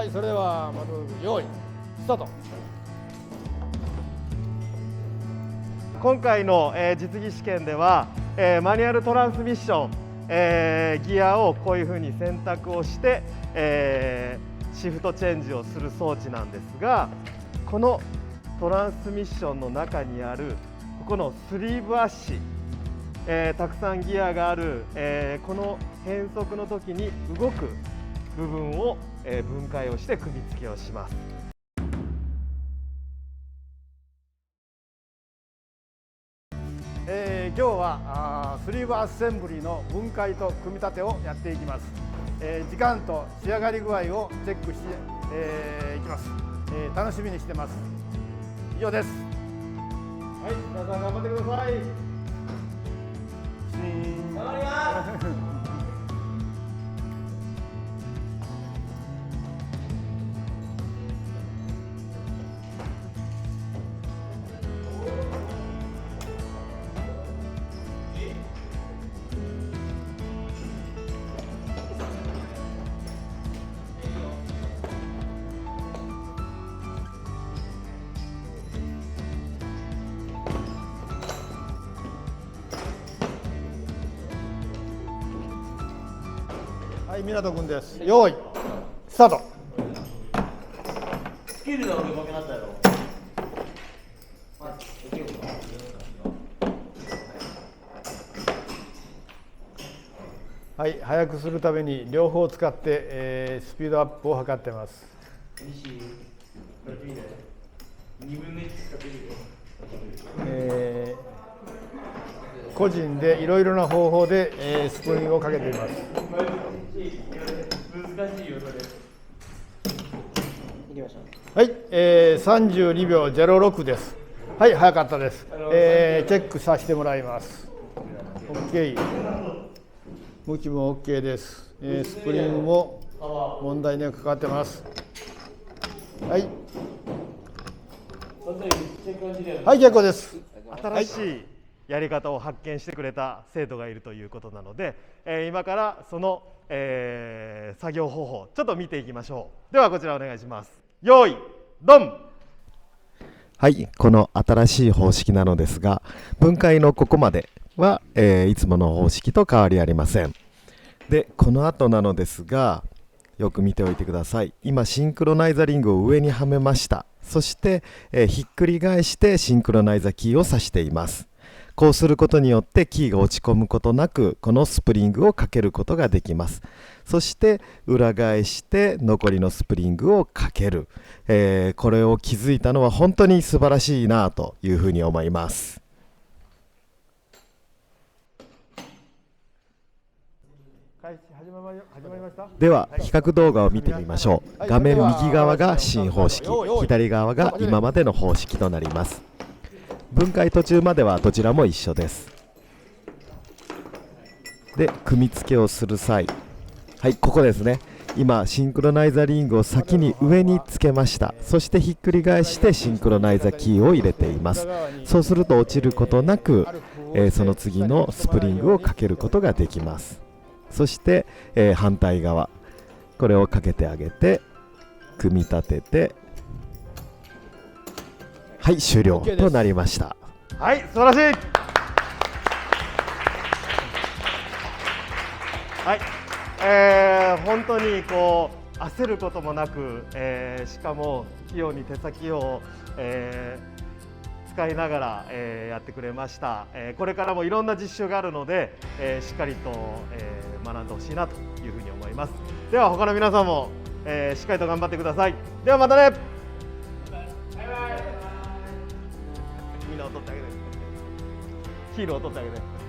はい、それではまず用意スタート。今回の、実技試験では、マニュアルトランスミッション、ギアをこういうふうに選択をして、シフトチェンジをする装置なんですが、このトランスミッションの中にあるここのスリーブアッシ、たくさんギアがある、この変速の時に動く部分を、分解をして組み付けをします。今日はスリーブアッセンブリの分解と組み立てをやっていきます。時間と仕上がり具合をチェックして、いきます。楽しみにしてます。以上です。はい、皆さん頑張ってください。頑張ります。はい、湊君です。用意スタート。スキルが俺負けなったやろ。はい、早くするために両方使って、スピードアップを図ってます。個人でいろいろな方法で、スプリングをかけています。難しいよそれ。はい、32秒06です。はい、早かったです。チェックさせてもらいます。OK。向きも OK です。スプリングも問題なくかかってます。はい。はい、結構です。新しいやり方を発見してくれた生徒がいるということなので、今からその、作業方法ちょっと見ていきましょう。ではこちらお願いします。用意ドン。はい、この新しい方式なのですが、分解のここまでは、いつもの方式と変わりありません。で、この後なのですが、よく見ておいてください。今シンクロナイザリングを上にはめました。そして、ひっくり返してシンクロナイザキーを指しています。こうすることによってキーが落ち込むことなくこのスプリングをかけることができます。そして裏返して残りのスプリングをかける、これを気づいたのは本当に素晴らしいなというふうに思います。では比較動画を見てみましょう。画面右側が新方式、左側が今までの方式となります。分解途中まではどちらも一緒です。で、組み付けをする際、はい、ここですね。今シンクロナイザリングを先に上につけました。そしてひっくり返してシンクロナイザキーを入れています。そうすると落ちることなく、その次のスプリングをかけることができます。そして、反対側これをかけてあげて組み立てて、はい、終了となりました。はい、素晴らしい。はい、本当にこう焦ることもなく、しかも器用に手先を、使いながら、やってくれました。これからもいろんな実習があるので、しっかりと、学んでほしいなというふうに思います。では他の皆さんも、しっかりと頑張ってください。ではまたね。みんなを取ってあげて。ヒールを取ってあげて。